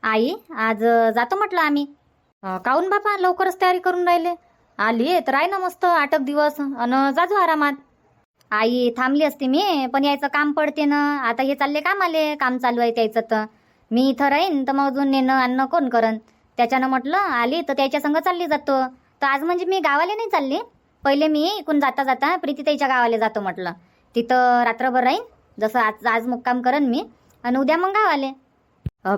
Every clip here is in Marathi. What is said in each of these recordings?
आई आज जातो म्हटलं आम्ही. काहून बापा लवकरच तयारी करून राहिले? आली तर आहे ना मस्त 8 दिवस अन जाजो आरामात. आई थांबली असती मी, पण यायचं काम पडते ना. आता हे चालले कामाले, काम चालू आहे त्याचं. तर मी इथं राहीन तर मग अजून नेणं आणणं कोण करन? त्याच्यानं म्हटलं आली तर त्याच्या संग चालली जातो. तर आज म्हणजे मी गावाला नाही चालली. पहिले मी इकून जाता जाता प्रीतीताईच्या गावाला जातो म्हटलं. तिथं रात्रभर राहीन. जसं आज आज मुक्काम करन मी आणि उद्या मग गावाले.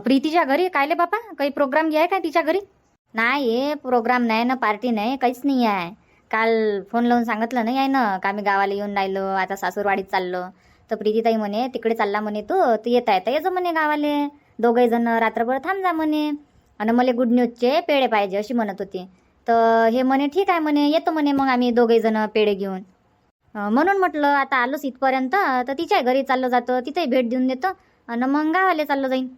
प्रीतीच्या घरी कायले बापा, काही प्रोग्राम घ्याय काय तिच्या घरी? नाही प्रोग्राम नाही ना, पार्टी नाही, काहीच नाही आहे. काल फोन लावून सांगितलं नाही आहे ना का मी गावाला येऊन राहिलो, आता सासूरवाडीत चाललो. तर प्रीतीताई म्हणे तिकडे चालला म्हणे, तू येता येता ये जो म्हणे गावाले. दोघे जण रात्रभर थांब जा म्हणे. आणि मला गुड न्यूजचे पेढे पाहिजे अशी म्हणत होती. तर हे म्हणे ठीक आहे म्हणे, येतो म्हणे मग आम्ही दोघे जण पेढे घेऊन. म्हणून म्हटलं आता आलोच इथपर्यंत तर तिच्या घरी चाललो जातो, तिथेही भेट देऊन देतो आणि मग गावाला चाललो जाईन.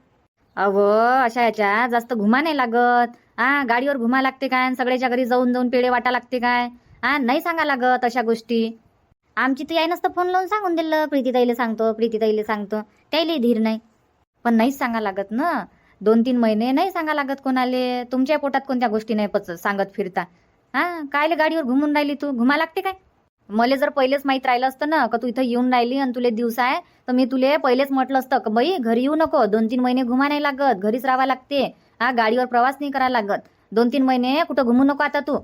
अहो अशा याच्या जास्त घुमा नाही लागत. गाडीवर घुमा लागते काय आणि सगळ्याच्या घरी जाऊन जाऊन पेढे वाटा लागते काय? नाही सांगा लागत अशा गोष्टी. आमची तर याय नसतं फोन लावून सांगून दिलं प्रीतीताईला सांगतो प्रीतीताईला सांगतो, त्यालाही धीर नाही. पण नाहीच सांगा लागत ना. 2-3 महिने नाही सांगा लागत कोणाले. तुमच्या पोटात कोणत्या गोष्टी नाही पचत सांगत फिरता. कायले गाडीवर घुमून राहिली तू? घुमा लागते काय? मला जर पहिलेच माहीत राहिलं असतं ना का तू इथं येऊन राहिली आणि तुले दिवस आहे, तर मी तुले पहिलेच म्हटलं असतं का बाई घरी येऊ नको, 2-3 महिने घुमा नाही लागत, घरीच राहावं लागते. गाडीवर प्रवास नाही करायला लागत. 2-3 महिने कुठं घुमू नको आता तू.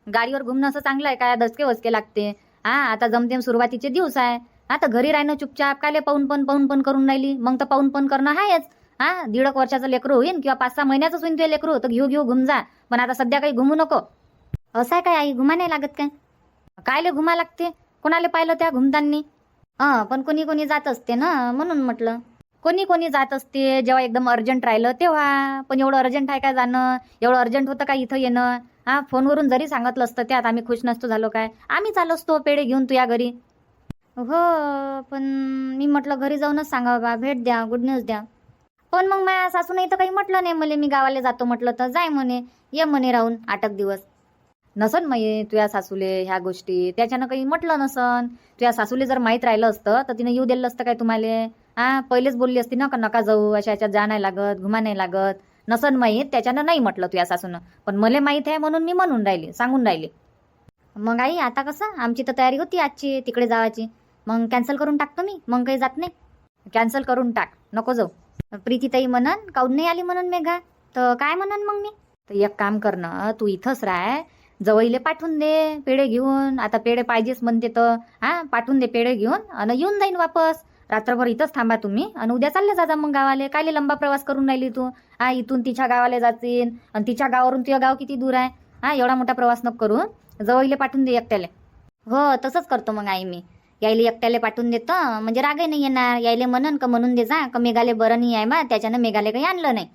गाडीवर घुमणं असं चांगलं आहे काय? दसके वसके लागते. आता जमतेम सुरुवातीचे दिवस आहे. आता घरी राहणं चुपचाप कायले पाहून पण करून राहिली? मग तर पाहून करणं आहेच. 1.5 वर्षाचं लेकरू होईन किंवा 5-6 महिन्याचंच होईन ते लेकरू, तर घेऊ घुम जा. पण आता सध्या काही घुमू नको. असं आहे काय आई? घुमा नाही लागत काय? कायले घुमा लागते? कोणाला पाहिलं त्या घुमतांनी? पण कोणी कोणी जात असते ना, म्हणून म्हटलं. कोणी कोणी जात असते जेव्हा एकदम अर्जंट राहिलं तेव्हा. पण एवढं अर्जंट आहे काय जाणं? एवढं अर्जंट होतं का इथं येणं? फोनवरून जरी सांगितलं असतं त्यात आम्ही खुश नसतो झालो काय? आम्ही चालू असतो पेढे घेऊन तुझ्या घरी. हो पण मी म्हटलं घरी जाऊनच सांगा बा, भेट द्या, गुड न्यूज द्या. पण मग माझ्या सासून तर काही म्हटलं नाही मला. मी गावाला जातो म्हटलं तर जाय म्हणे, ये म्हणे राहून 8 दिवस. नसन माहीत तुझ्या सासूले ह्या गोष्टी, त्याच्यानं काही म्हटलं नसन. तुझ्या सासूले जर माहीत राहिलं असतं तर तिनं येऊ दिलं असतं काय तुम्हाला? पहिलेच बोलली असती ना का नका जाऊ, अशा ह्याच्यात जा नाही लागत, घुमा नाही लागत. नसन माहीत त्याच्यानं नाही म्हटलं तुझ्या सासूनं. पण मला माहीत आहे म्हणून मी म्हणून राहिली, सांगून राहिली. मग आई आता कसं, आमची तर तयारी होती आजची तिकडे जावाची. मग कॅन्सल करून टाकतो मी, मग काही जात नाही. कॅन्सल करून टाक, नको जाऊ. प्रीतीताई म्हणन काऊन नाही आली म्हणून मेघा, तर काय म्हणन मग मी? तर एक काम कर ना, तू इथंच राह, जवळीले पाठवून दे पेढे घेऊन. आता पेढे पाहिजेच म्हणते तर पाठवून दे पेढे घेऊन आणि येऊन जाईन वापस. रात्रभर इथंच थांबा तुम्ही आणि उद्या चालले जा मग गावाले. कायले लंबा प्रवास करून राहिली तू? इथून तिच्या गावाला जाशील आणि तिच्या गावावरून तुझं गाव किती दूर आहे? एवढा मोठा प्रवास नको करून, जवळीले पाठवून दे एकट्याले. हो तसंच करतो मग आई मी. यायले एकट्याले पाठवून देतो म्हणजे रागही नाही येणार. यायले म्हणन का म्हणून दे जा का मेघाले बरं नाही आहे मग त्याच्यानं मेघाले काही आणलं नाही.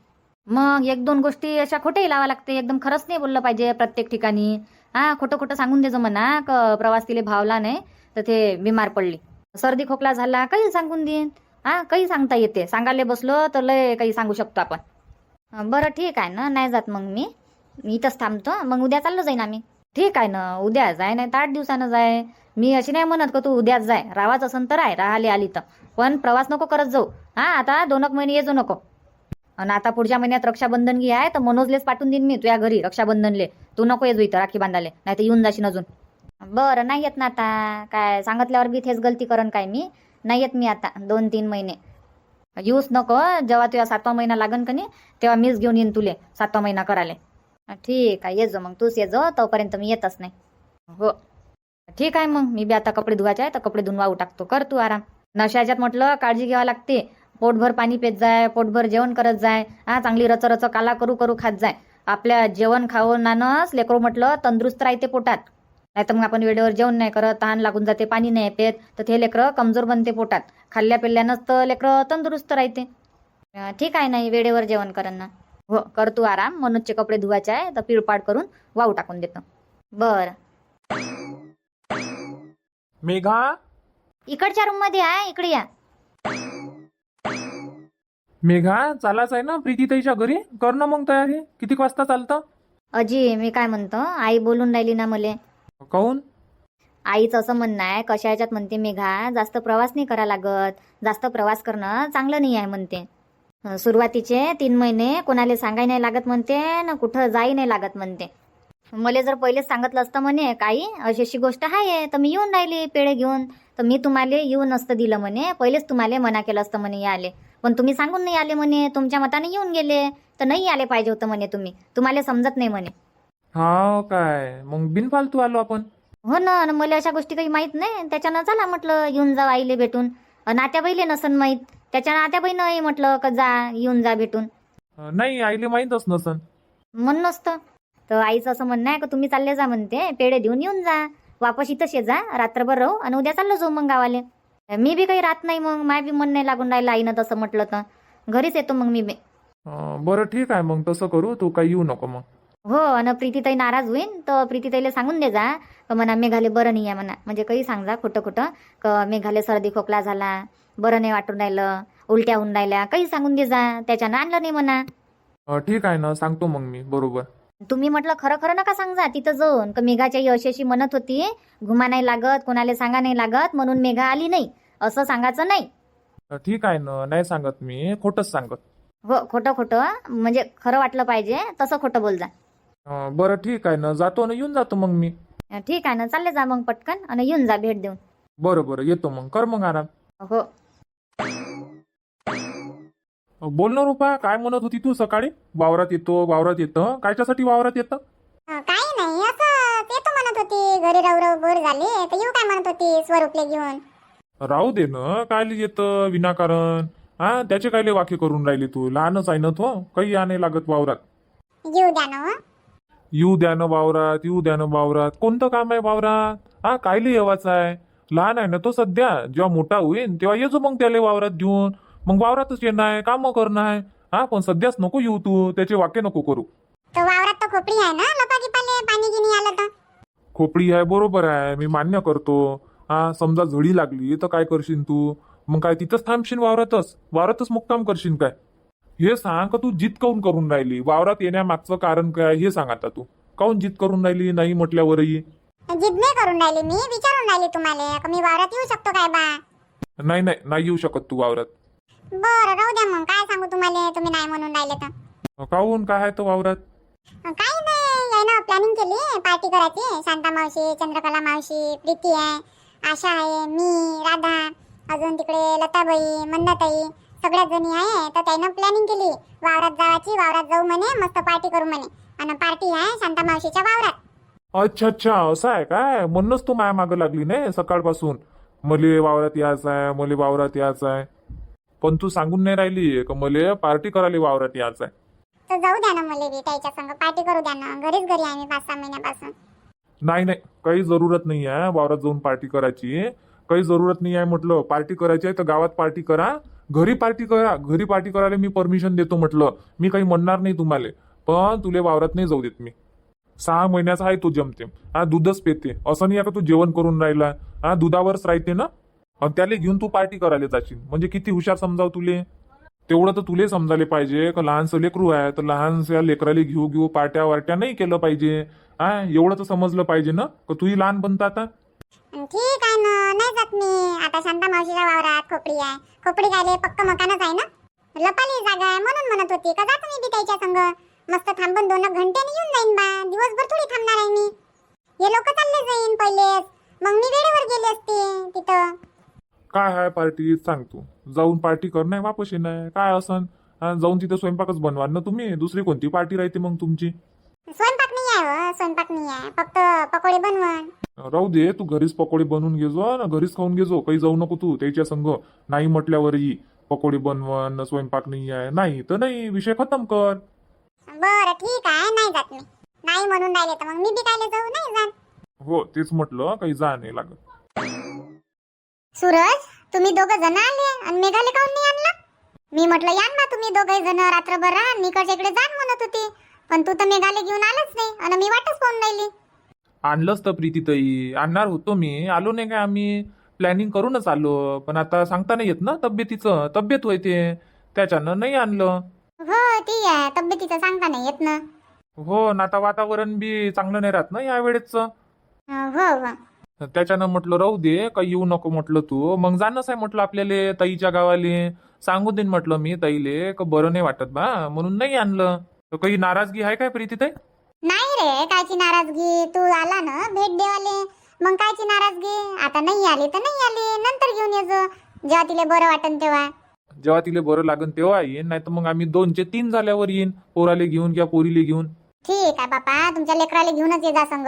मग 1-2 गोष्टी अशा खोटेही लावा लागते. एकदम खरंच नाही बोललं पाहिजे प्रत्येक ठिकाणी. खोटं खोटं सांगून देजो म्हणा का प्रवास तिले भावला नाही तर ते बिमार पडली, सर्दी खोकला झाला, काही सांगून देईन. काही सांगता येते. सांगायला बसलो तर लय काही सांगू शकतो आपण. बरं ठीक आहे ना, नाही जात मग मी इथंच थांबतो. मग उद्या चाललो जाईन आम्ही. ठीक आहे ना, उद्या जाय नाही तर 8 दिवसानं जाय. मी अशी नाही म्हणत का तू उद्याच जाय, राहावाच असन तर आहे, राहाले आली तर. पण प्रवास नको करत जाऊ. आता 2 महिने येजो नको. आणि आता पुढच्या महिन्यात रक्षाबंधन घे आहे तर मनोजलेच पाठवून देईन मी तुझ्या घरी रक्षाबंधनले. तू नको येजो इथं राखी बांधाले, नाही तर येऊन जाशील अजून. बरं नाही येत ना आता, काय सांगितल्यावर बी तेच गलती करण काय मी? नाही येत मी आता 2-3 महिने. येऊच नको. जेव्हा तुझ्या 7वा महिना लागन का नाही तेव्हा मीच घेऊन येईन तुले 7वा महिना कराले. ठीक आहे येजो मग, तूच येजो, तोपर्यंत मी येतच नाही. हो ठीक आहे मग. मी बी आता कपडे धुवायचे आहे तर कपडे धुवून वाहू टाकतो. कर तू आराम. नशाच्यात म्हटलं काळजी घ्यावी लागते. पोटभर पाणी पेत जाय, पोटभर जेवण करत जाय. चांगली रच काला करू खात जाय. आपल्या जेवण खावणानंच लेकरू म्हटलं तंदुरुस्त राहते पोटात. नाही तर मग आपण वेळेवर जेवण नाही करत, तहान लागून जाते, पाणी नाही पेत, तर ते लेकरं कमजोर बनते पोटात. खाल्ल्या पिल्ल्यानंच तर लेकरं तंदुरुस्त राहते. ठीक आहे नाही वेळेवर जेवण करन ना. हो कर तू आराम. मनोजचे कपडे धुवायचे आहे तर पिळपाट करून वाहू टाकून देतो. बरं. मेघा, इकडच्या रूम मध्ये आहे, इकडे या. मेघा चालाच आहे ना प्रीतीताईच्या घरी? कर ना मग तयारी. किती वाजता चालतं? अजी मी काय म्हणतो, आई बोलून राहिली ना मले. काऊन? आईचं असं म्हणणं आहे, कशा ह्याच्यात म्हणते मेघा जास्त प्रवास नाही करा लागत, जास्त प्रवास करणं चांगलं नाही आहे म्हणते. सुरुवातीचे 3 महिने कोणाला सांगाय नाही लागत म्हणते ना, कुठं जाई नाही लागत म्हणते. मला जर पहिलेच सांगितलं असतं म्हणे काही अशी अशी गोष्ट आहे तर मी येऊन राहिली पेढे घेऊन, तर मी तुम्हाला येऊन नसतं दिलं म्हणे. पहिलेच तुम्हाला मना केलं असतं म्हणे याले. पण तुम्ही सांगून नाही आले म्हणे, तुमच्या मताने येऊन गेले. तर नाही आले पाहिजे होतं म्हणे तुम्हाला समजत नाही म्हणे. हा काय मग बिनफालतू आलो आपण. हो ना, आणि मला अशा गोष्टी काही माहीत नाही. त्याच्यानं चला म्हटलं येऊन जा आईले भेटून. नात्या बहिले नसन माहीत, त्याच्यानं नात्या बहीणही म्हटलं का जा येऊन जा भेटून. नाही आईले माहीतच नसन. म्हणून नसतं तर आईचं असं म्हणणं आहे का तुम्ही चालले जा म्हणते, पेढे देऊन येऊन जा, वापस इथंच ये जा, रात्रभर राहू आणि उद्या चाललो जाऊ मग गावाले. मी बी काही राहत नाही, मग माय बी मन नाही लागून राहिलं आईनं तसं म्हटलं तर घरीच येतो मग मी बी. बरं ठीक आहे मग तसं करू, तू काही येऊ नको मग. हो, आणि प्रीतीताई नाराज होईन तर प्रीतीताईला सांगून दे जा का म्हणा मेघाले बरं नाही आहे म्हणा. म्हणजे काही सांग जा खोटं खोटं का मेघाले सर्दी खोकला झाला, बरं नाही वाटून राहिलं, उलट्या होऊन राहिल्या, काही सांगून दे जा. त्याच्यानं आणलं नाही म्हणा. ठीक आहे ना, सांगतो मग मी बरोबर. तुम्ही म्हटलं खरं खरं नका सांगा तिथं जाऊन का मेघाच्या अशी अशी म्हणत होती, घुमा नाही लागत, कोणाला सांगा नाही लागत म्हणून मेघा आली नाही, असं सांगायचं नाही. ठीक आहे ना, नाही सांगत मी, खोटंच सांगत. हो, खोटं खोटं म्हणजे खरं वाटलं पाहिजे तसं खोटं बोल जा. बरं ठीक आहे ना, जातो ना, येऊन जातो मग मी. ठीक आहे ना, चालले जा मग पटकन आणि येऊन जा भेट देऊन. बरं बरं येतो मग, कर मग आराम. हो, बोल ना रुपा, काय म्हणत होती तू सकाळी? वावरात येतो वावरात येतं, कायच्यासाठी वावरात येतं? काही नाही, असं येतो म्हणत होती. घरी राव बोर झाले तर येऊ काय म्हणत होती स्वरूपले घेऊन. राहू दे ना, कायले येतं विनाकारण. त्याचे कायले वाक्य करून राहिली तू? लहानच आहे ना तो, काही या नाही लागत वावरात. येऊ द्या ना. येऊ द्या ना वावरात, येऊ द्या ना वावरात. कोणतं काम आहे वावरात? कायले येवाचं आहे? लहान आहे ना तो सध्या, जेव्हा मोठा होईल तेव्हा येजो मग त्याला वावरात घेऊन. मग वावरातच येणं आहे, कामं करणं आहे. पण सध्याच नको येऊ तू, त्याचे वाक्य नको करू. तो वावरात तर खोपडी आहे ना, लपागिपाले पाणी गिनी आलं तर. खोपडी आहे बरोबर आहे, मी मान्य करतो. समजा झडी लागली तर काय करशील तू? मग काय तिथंच थांबशील वावरातच मुक्काम करशील काय? हे सांग का तू जिद काऊन करून राहिली? वावरात येण्यामागचं कारण काय हे सांग आता तू. काऊन जिद करून राहिली नाही म्हटल्यावरही? जिद नाही करून राहिली, मी विचारून राहिली तुम्हाला का मी वावरात येऊ शकतो काय बा. नाही नाही, नाही येऊ शकत तू वावरात. बरं राहू द्या मग, काय सांगू तुम्हाला, तुम्ही नाही म्हणून राहिले तर. काऊन काय आहे तो वावरात? काही नाही, यायनं प्लॅनिंग केली पार्टी करायची. शांता मावशी, चंद्रकला मावशी, प्रीती आहे, आशा आहे, मी, राधा, अजून तिकडे लताबाई, मंदाताई, सगळ्यात जणी आहे. तर त्यानं प्लॅनिंग केली वावरात जावाची. वावरात जाऊ म्हणे, मस्त पार्टी करू म्हणे. आणि पार्टी आहे शांता मावशीच्या वावरात. अच्छा अच्छा, असं आहे काय? म्हणूनच तू माया मागं लागली नाही सकाळपासून, मले वावरात यायचं आहे, मले वावरात यायचं आहे. पण तू सांगून नाही राहिली का मले पार्टी करायला वावरात यायचं आहे? तर जाऊ द्या ना मला बी त्याच्या संग पार्टी करू द्या ना. घरीच घरी आहे मी 5-6 महिन्यापासून. नाही नाही, काही जरूरत नाही आहे वावरात जाऊन पार्टी करायची. काही जरूरत नाही आहे म्हटलं. पार्टी करायची आहे तर गावात पार्टी करा, घरी पार्टी करा. घरी पार्टी करायला मी परमिशन देतो म्हटलं. मी काही म्हणणार नाही तुम्हाला, पण तुले वावरात नाही जाऊ देत मी. 6 महिन्याचा आहे तो जमते. दूधच पेते, असं नाही आहे का तू जेवण करून राहिला. दुधावरच राहते ना. आणि त्याला घेऊन तू पार्टी करायला जाशील म्हणजे किती हुशार समजाव तुले. तेवढं तर तुले समजायला पाहिजे का लहानसं लेकरू आहे तर लहानशा लेकराला घेऊ पार्ट्या वार्ट्या नाही केलं पाहिजे. एवढं तर समजलं पाहिजे ना का तूही लहान बनता आता. ठीक आहे ना, नाही जात मी आता. शांता मावशीच्या वावरात खोपडी आहे. खोपडी काय पक्क मकानच आहे ना, लपाली जागा आहे. म्हणून म्हणत होती का जात मी बी त्याच्या संग. मस्त थांबून 2 घंट्याने येऊन जाईन बा. दिवसभर थोडी थांबणार आहे मी. हे लोक चालले जाईन पहिलेच, मग मी वेळेवर गेले असते तिथं. काय आहे पार्टी सांग तू? जाऊन पार्टी कर नाही वापस येणार काय असन? जाऊन तिथे स्वयंपाकच बनवाल ना तुम्ही. दुसरी कोणती पार्टी राहते मग तुमची? स्वयंपाक नाही आहे हो, स्वयंपाक नाही आहे, फक्त पकोडे बनवून. राहू दे, तू घरीच पकोडे बनवून घेजो ना, घरीच खाऊन घेजो. काही जाऊ नको तू त्याच्या संग. नाही म्हटल्यावरही पकोडे बनवण, स्वयंपाक नाही आहे, नाही तर नाही, विषय खतम कर. बरं ठीक आहे, नाही जात मी. नाही म्हणून राहिले तर मग मी बी कायले जाऊ, नाही जात. हो तेच म्हटलं, काही जा नाही लागत. सूरज, तुम्ही 2 जण आले आणि मेघाले काऊन नाही आणला? मी म्हटलं या ना तुम्ही 2 जण रात्रभर राहा, निकडच्या इकडे जा म्हणत होती. पण तू तर मेघाले घेऊन आलाच नाही आणि मी वाटच पाहून राहिली. आणलंच तर प्रीतीताई, आणणार होतो मी, आलो नाही काय आम्ही. प्लॅनिंग करूनच आलो, पण आता सांगता नाही येत ना तब्येत होते, त्याच्यानं नाही आणलं. हो ती आहे, तब्येतीचं सांगता नाही येत ना. हो ना, आता वातावरण बी चांगलं नाही राहत ना या वेळेचं. हो हो. त्याच्यानं म्हटलं राहू दे, काही येऊ नको म्हटलं तू. मग जाणंच आहे म्हटलं आपल्याला ताईच्या गावाले. सांगू देईन म्हटलं मी ताईले का बरं नाही वाटत बा, म्हणून नाही आणलं. तर काही नाराजगी आहे काय प्रीती ताई? नाही रे, कायची नाराजगी. तू आला ना भेट देवाले, मग कायची नाराजगी. आता नाही आली तर नाही आली, नंतर घेऊन येजो जेव्हा तिला बरं वाटन तेव्हा. जेव्हा तिला बरं लागन तेव्हा येईन, नाही तर मग आम्ही 2चे 3 झाल्यावर येईन, पोराले घेऊन किंवा पोरीले घेऊन. ठीक आहे बापा, तुमच्या लेकराला घेऊनच ये जा संग.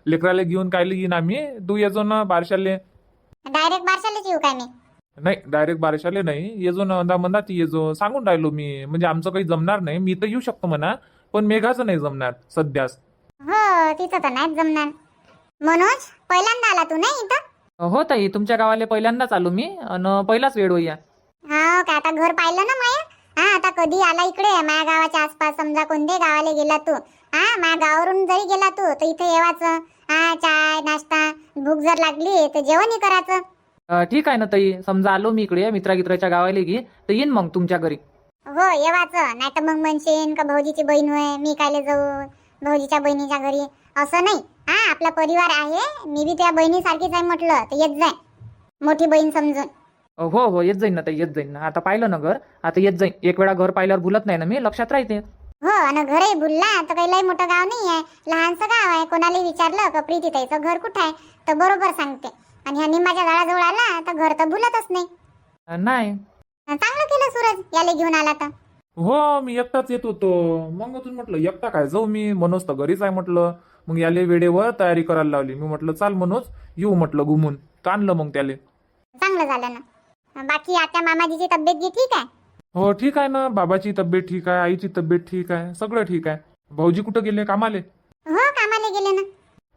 लेकराले घेऊन कायले येईन आम्ही. तू येजो ना बारशाले. डायरेक्ट बारशालाच येऊ काय मी? नाही डायरेक्ट बारशाले नाही, येजो ना मंदाची येजो. सांगून राहिलो मी, म्हणजे आमचं काही जमणार नाही. मी तर येऊ शकतो म्हणा, पण मेघाचं नाही जमणार सध्याच. हो तिथं तर नाहीच जमणार. मनोज, पहिल्यांदा आला तू नाही इथं? हो ताई, तुमच्या गावाला पहिल्यांदाच आलो मी आणि पहिलाच वेळ होईया. हा का, आता घर पाहिलं ना माया. हा, आता कधी आला इकडे माझ्या गावाच्या आसपास? समजा कोणत्या गावाला गेला तू, हा माझ्या गावावरून जरी गेला तू तर इथे येवाचं. हा, चाय नाश्ता, भूक जर लागली तर जेवणही करायचं. ठीक आहे ना ताई, समजा आलो मी इकडे मित्रागित्राच्या गावाला गी तर येईन मग तुमच्या घरी. हो येवाचं, नाही तर मग म्हणशीन का भाऊजीची बहीण होय, मी कायले जाऊ भाऊजीच्या बहिणीच्या घरी, असं नाही. हा, आपला परिवार आहे. मी बी त्या बहिणीसारखीच आहे म्हटलं तर येत जाय, मोठी बहीण समजून. हो हो, येत जाईन ना ताई, येत जाईन ना. आता पाहिलं ना घर, आता येत जाईन. एक वेळा घर पाहिल्यावर भुलत नाही ना मी, लक्षात राहते. हो, आणि घरही भुलला तर काही लय मोठं गाव नाही आहे, लहानसं गाव आहे. कोणाला विचारलं का प्रीती ताईचं घर कुठं आहे तर बरोबर सांगते. आणि ह्या निंबाच्या झाडाजवळ आला तर घर तर भुलतच नाही. नाही चांगलं केलं सूरज, याला घेऊन आला तर. हो, मी एकटाच येत होतो. मग अजून म्हटलं एकटा काय जाऊ मी, मनोज तर घरीच आहे म्हटलं. मग याले वेळेवर तयारी करायला लावली. मी म्हटलं चाल मनोज, येऊ म्हटलं घुमून. तर आणलं मग त्याले. चांगलं झालं ना. बाकी आता मामाजीची तब्येत गी ठीक आहे? हो ठीक आहे ना, बाबाची तब्येत ठीक आहे, आईची तब्येत ठीक आहे, सगळं ठीक आहे. भाऊजी कुठं गेले कामाले? हो, कामाला गेले ना.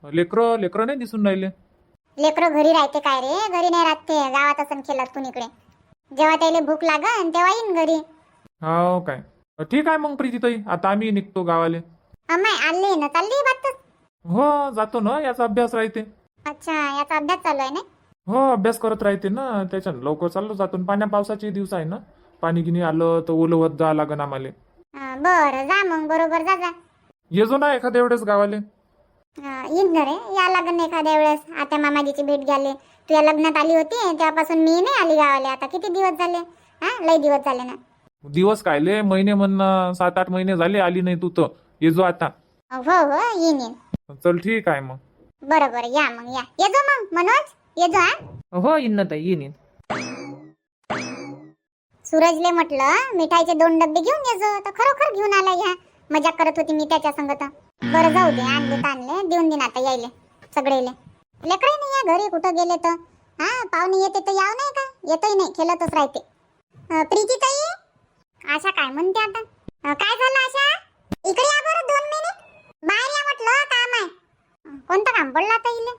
लेकरं लेकरं नाही दिसून राहिले. लेकरं घरी राहते काय रे? घरी नाही राहते, गावात असं खेळत कुणीकडे. जेव्हा त्याला भूक लागन तेव्हा येईन घरी. हो काय, ठीक आहे मग प्रीतीताई, आता आम्ही निघतो गावाले. अम्माय आले ना, चालली बात. हो जातो ना, याचा अभ्यास राहते. अच्छा, याचा अभ्यास चालू आहे ना? हो अभ्यास करत राहते ना, त्याच्यानं लवकर चाललो जातो. पाण्या पावसाचे दिवस आहे ना, पाणी गिनी आलं तर ओलं होत जा लागन आम्हाला. बरं, जा मग बरोबर जा जा. येजो ना एखाद्या वेळेस गावाले. येईन ना रे, या लागन एखाद्या वेळेस. आता मामाजीची भेट घ्याले. तू या लग्नात आली होती तेव्हापासून मी नाही आली गावाले. आता किती दिवस झाले? हा, लय दिवस झाले ना. दिवस कायले, महिने म्हणणं, 7-8 महिने झाले आली नाही तू तर. येजो आता. हो हो, येईन येईन. चल ठीक आहे मग. बरं बरं, या मग या. येजो मग मनोज, येजो. हा, हो, येईन ना ताई, येईन येईन. सूरजले म्हटलं मिठाईचे 2 डब्बे घेऊन येजो, तर खरोखर घेऊन आला. या मजाक करत होती मी त्याच्या संगत. बरं जाऊ दे, आणले तर आणले, देऊन देईन आता यायले सगळेले. लेकरही नाही या घरी, कुठं गेले तर. हा, पाहुणे येते तर याव नाही का? येतही नाही, खेळतच राहते. प्रीती ताई, आशा काय म्हणते आता? काय झालं आशा? इकडे या बरं 2 मिनिट. बाहेर या म्हटलं, काम आहे. कोणतं काम पडलं आता इले?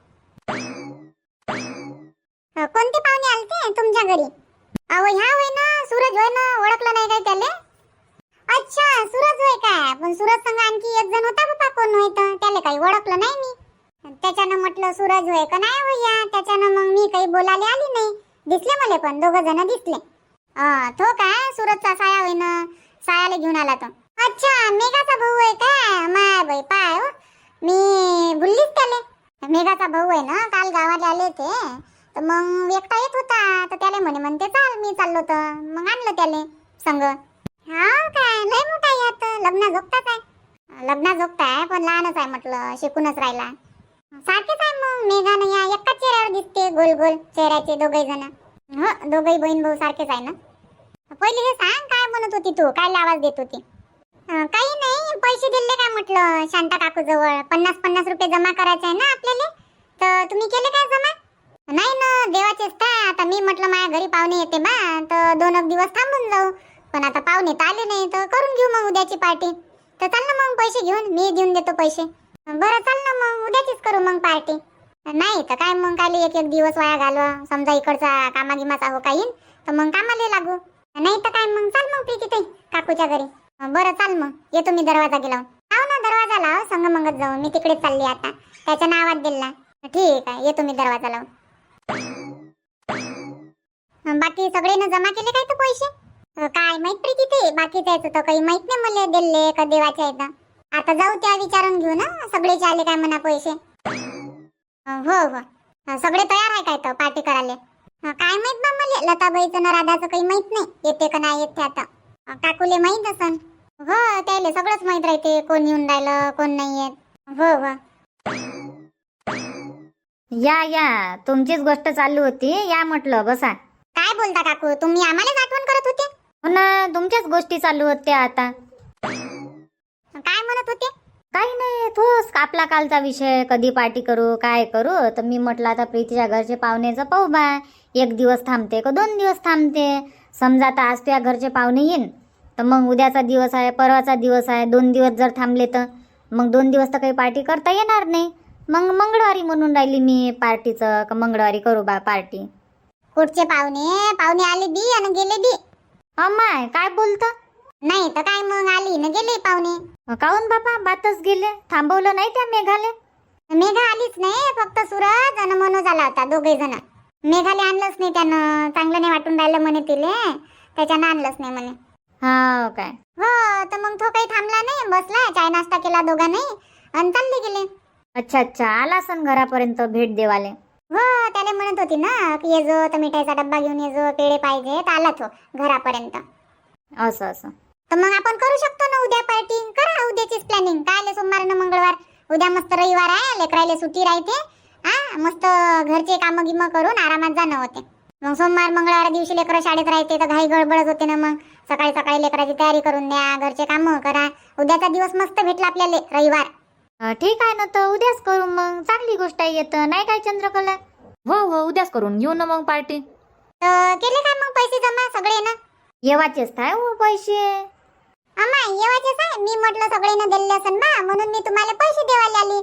कोणते पाहुणे आलते तुमच्या घरी? अहो ह्या होय ना, सूरज होय ना, ओळखलं नाही काय त्याले? अच्छा, सूरज होय काय? पण सूरज संग आणखी एक जण होता बाबा, कोण होय तर त्याले काही ओळखलं नाही मी. त्याच्यानं म्हटलं सूरज होय का नाही होय या, त्याच्यानं मग मी काही बोलायला आली नाही. दिसले मला, पण 2 जण दिसले. तो काय सूरजचा साया होय ना, सायाला घेऊन आला तो. अच्छा, मेघाचा भाऊ आहे काय? माय बाई पाय हो, मी भुललीच त्याले. मेघाचा भाऊ आहे ना, काल गावाला आले ते, तर मग एकटा येत होता तर त्याला म्हणते चाल, मी चाललो तर मग आणलं त्याले संग. हा काय, लय मोठा आहे आता, लग्न जोगताच आहे. लग्न जोगताय पण लहानच आहे म्हटलं, शिकूनच राहिला. सारखेच आहे मग मेघानं या एकाच चेहऱ्यावर दिसते, गोल गोल चेहऱ्याचे 2 जण. हो, 2 बहीण भाऊ सारखेच आहे ना. पहिले हे सांग, काय म्हणत होती तू? काय आवाज देत होती? काही नाही, पैसे दिले काय म्हटलं शांता काकू जवळ. 50-50 रुपये जमा करायचे आहे ना आपल्याला, तर तुम्ही केले काय जमा? नाही ना, देवाचेच काय. आता मी म्हटलं माझ्या घरी पाहुणे येते बा, तर 2 दिवस थांबून जाऊ. पण आता पाहुणे तर आले नाही, तर करून घेऊ मग उद्याची पार्टी. तर चाल ना मग पैसे घेऊन, मी देऊन देतो पैसे. बरं चाल ना मग, उद्याचीच करू मग पार्टी. नाही तर काय मग, काय एक दिवस वाया घालवा. समजा इकडचा कामागिमाचा हो काही तर मग कामाला लागू. नाही तर काय मग, चाल मग प्रीती ताई काकूच्या घरी. बरं चाल मग, येतो मी दरवाजा गेला. लाव ना दरवाजा, लाव, संग मंगत जाऊ. मी तिकडेच चालली आता, त्याच्या नावात दिला. ठीक आहे, येतो मी दरवाजा लावून. बाकी सगळेनं जमा केले काय तर पैसे? काय माहित प्रीती ते, बाकीच यायचं तर काही माहित नाही मला, दिले का देवाच्या येतं. आता जाऊ त्या विचारून घेऊ ना, सगळेचे आले काय म्हणा पैसे. हो हो सगळे तयार आहे काय तर पार्टी करायला? काय माहित बा मला लताबाईचं ना राधाचं काही माहित नाही, येते का नाही येते आता. काकूले माहित असन. हो त्याले सगळंच माहित राहते, कोण येऊन राहिलं कोण नाही येत. हो हो या तुमचीच गोष्ट चालू होती, या म्हटलं बसा. काय बोलता काकू, तुम्ही आम्हालाच आठवण करत होते? हो ना, तुमच्याच गोष्टी चालू होत्या आता. काय म्हणत होते? काही नाही, तोच आपला कालचा विषय, कधी पार्टी करू काय करू. तर मी म्हटलं आता प्रीतीच्या घरचे पाहुणेचं पाहू बा, 1 दिवस थांबते का 2 दिवस थांबते. समजा आता आज तुझ्या घरचे पाहुणे येईन, तर मग उद्याचा दिवस आहे, परवाचा दिवस आहे, 2 दिवस जर थांबले तर मग 2 दिवस तर काही पार्टी करता येणार नाही. मग मंगळवारी म्हणून राहिली मी पार्टीचं, का मंगळवारी करू बा पार्टी. कुठचे पाहुणे? पाहुणे आले बी आणि गेले बी. अम्माय काय बोलतं? नाही तर काय, मग आली न गेले पाहुणे. काऊन बाबा, बातच गेले, थांबवलं नाही त्या मेघाले? मेघा आलीच नाही, फक्त सूरज आणि मनोज आला होता, दोघे जण. मेघाले आणलंच नाही त्यानं, चांगलं नाही वाटून राहिलं म्हणे तिले, त्याच्यानं आणलंच नाही म्हणे. हा काय? हो तर मग तो काही थांबला नाही, बसला, चाय नाश्ता केला दोघांनी आणि चालले गेले. अच्छा, आला सन घरापर्यंत भेट देवाले? हो त्याला म्हणत होती ना की ये जो तर मिठाईचा डब्बा घेऊन ये जो, पेढे पाहिजे, तर आला तो घरापर्यंत. असं तर मग आपण करू शकतो ना उद्या पार्टी. करा उद्याचीच प्लॅनिंग. काय सोमवार न मंगळवार, उद्या मस्त रविवार आहे, लेकरायले सुट्टी राहते. मस्त घरचे कामं गिमं करून आरामात जाणं होते. मग सोमवार मंगळवार दिवशी लेकरं शाळेत राहते तर घाई गडबडच होते ना. मग सकाळी सकाळी लेकराची तयारी करून द्या, घरचे कामं करा. उद्याचा दिवस मस्त भेटला आपल्याला, रविवार. ठीक आहे ना, तर उद्याच करू मग, चांगली गोष्ट आहे. येतं नाही काय चंद्रकला? हो उद्याच करून घेऊ ना मग पार्टी. तर केले काय मग पैसे जमा सगळे ना? येवाचेच काय हो पैसे? अम्मा येवायचेच आहे. मी म्हटलं सगळेनं दिले असन बा, म्हणून मी तुम्हाला पैसे देवायला आली.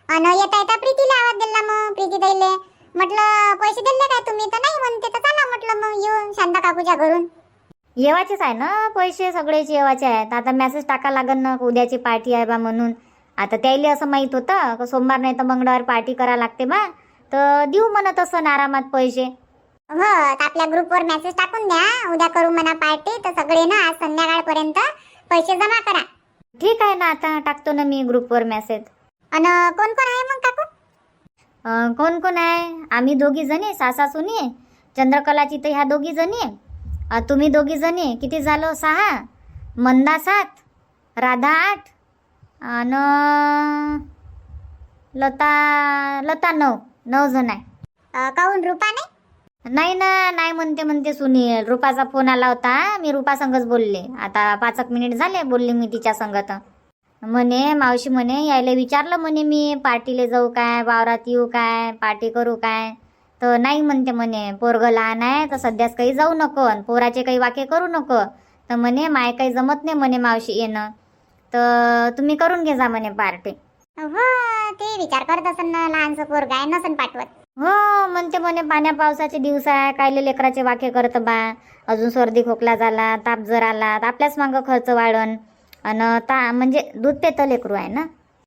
आणि येता येता प्रीतीला आवाज दिला, मग प्रीती ताईले म्हटलं पैसे दिले काय तुम्ही? तर नाही म्हणते, तर चला म्हटलं मग येऊन शांता काकूच्या घरून. येवाचेच आहे ना पैसे, सगळेच येवाचे आहेत. आता मेसेज टाका लागन ना उद्याची पार्टी आहे बा म्हणून. आता त्याला असं माहित होतं का सोमवार नाही तर मंगळवार पार्टी करा लागते बा, तर देऊ म्हणत असं आरामात पैसे. हो तर आपल्या ग्रुपवर मेसेज टाकून द्या, उद्या करू म्हणा पार्टी, तर सगळे ना आज संध्याकाळपर्यंत पैसे जमा करा. ठीक आहे ना, आता टाकतो ना मी ग्रुपवर मेसेज. आणि कोण कोण आहे मग काकू? कोण कोण आहे? आम्ही 2 जणी, सासा सुनी, चंद्रकलाची तर ह्या 2 जणी, तुम्ही 2 जणी, किती झालं? 6, मंदा 7, राधा 8 आणि लता 9 जण आहे. काऊन रूपा नाही? नाही ना, नाही म्हणते सुनील. रुपाचा फोन आला होता, मी रुपा संगच बोलले. आता 5 मिनिट झाले बोलले मी तिच्या संगत. म्हणे मावशी म्हणे यायला विचारलं म्हणे मी पार्टीला जाऊ काय, वावरात येऊ काय, पार्टी करू काय, तर नाही म्हणते म्हणे पोरगं लहान आहे तर सध्याच काही जाऊ नको, पोराचे काही वाक्य करू नको. तर म्हणे माय काही जमत नाही म्हणे मावशी येणं, तर तुम्ही करून घे जा म्हणे पार्टी. हो ते विचार करत असन ना, लहानसं पोरगं आहे, नसन पाठवत. हो म्हणते म्हणे पाण्या पावसाचे दिवस आहे, कायले लेकराचे वाक्य करत बा, अजून सर्दी खोकला झाला, ताप जर आला तर आपल्याच मागं खर्च वाढन, आणि म्हणजे दूध पेतं लेकरू आहे ना.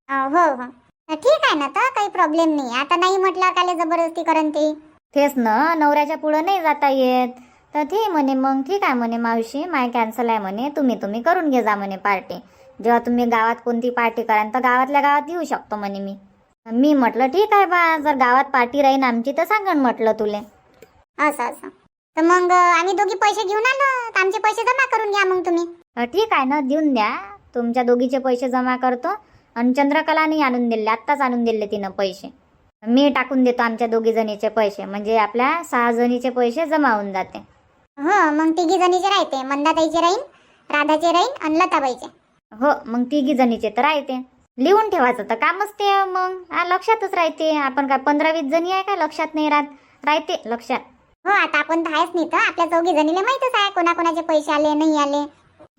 हो हो ठीक आहे ना, तर काही प्रॉब्लेम नाही. आता नाही म्हटलं काले जबरदस्ती करन ते. तेच ना, नवऱ्याच्या पुढं नाही जाता येत. तर ते म्हणे मग ठीक आहे म्हणे मावशी, माय कॅन्सल आहे म्हणे, तुम्ही करून घे जा म्हणे पार्टी. जेव्हा तुम्ही गावात कोणती पार्टी कराल तर गावातल्या गावात येऊ शकतो म्हणे मी म्हटलं ठीक आहे बा, जर गावात पार्टी राहीन आमची तर सांगन म्हटलं तुले. असं तर मग आम्ही दोघी पैसे घेऊन आलो, तर आमचे पैसे जमा करून घ्या मग तुम्ही. ठीक आहे ना, देऊन द्या. तुमच्या दोघीचे पैसे जमा करतो. आणि चंद्रकलाने आणून दिले, आत्ताच आणून दिले तिनं पैसे. मी टाकून देतो आमच्या 2 जणीचे पैसे, म्हणजे आपल्या 6 जणीचे पैसे जमा होऊन जाते. हो मग 3 जणीचे राहते, मंदाताईचे राहीन, राधाचे राहीन आणि लताबाईचे. हो मग 3 जणीचे तर राहते. लिहून ठेवायचं तर कामच ते, मग लक्षातच राहते. आपण काय 15-20 जणी आहे काय लक्षात नाही राहते लक्षात. हो आता आपण तर आहेच नाही, तर आपल्या 4 जणीला माहीतच आहे कोणाकोणाचे पैसे आले नाही आले.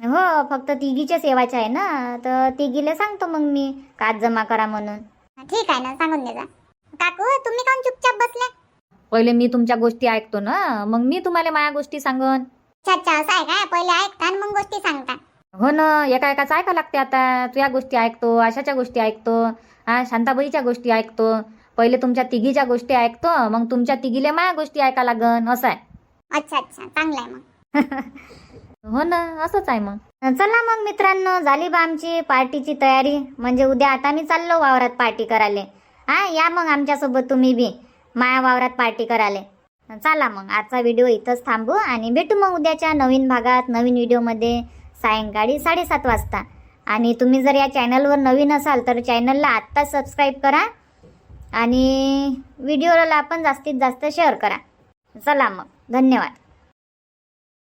हो फक्त 3चे सेवाचे आहे ना, तर 3 सांगतो मग मी काच जमा करा म्हणून. ठीक आहे ना, सांगून दे जा. काकू तुम्ही काऊन चुपचाप बसल्या? पहिले मी तुमच्या गोष्टी ऐकतो ना, मग मी तुम्हाला माझ्या गोष्टी सांगन. अच्छा असं आहे काय? पहिले ऐकता आणि मग गोष्टी सांगता. हो ना, एकाच ऐका लागते. आता तुझ्या गोष्टी ऐकतो, आशाच्या गोष्टी ऐकतो, शांताबाईच्या गोष्टी ऐकतो. पहिले तुमच्या 3घीच्या गोष्टी ऐकतो, मग तुमच्या 3घीले माझ्या गोष्टी ऐका लागन, असं आहे. अच्छा चांगलं आहे मग. हो ना, असंच आहे मग. चला मग मित्रांनो, झाली बा आमची पार्टीची तयारी. म्हणजे उद्या आता मी चाललो वावरात पार्टी करायला. हा या मग आमच्यासोबत तुम्ही बी माया वावरात पार्टी करायला. चला मग आजचा व्हिडिओ इथंच थांबू आणि भेटू मग उद्याच्या नवीन भागात नवीन व्हिडिओमध्ये सायंकाळी 7:30 वाजता. आणि तुम्ही जर या चॅनलवर नवीन असाल तर चॅनलला आत्ताच सबस्क्राईब करा आणि व्हिडिओला पण जास्तीत जास्त शेअर करा. चला मग धन्यवाद.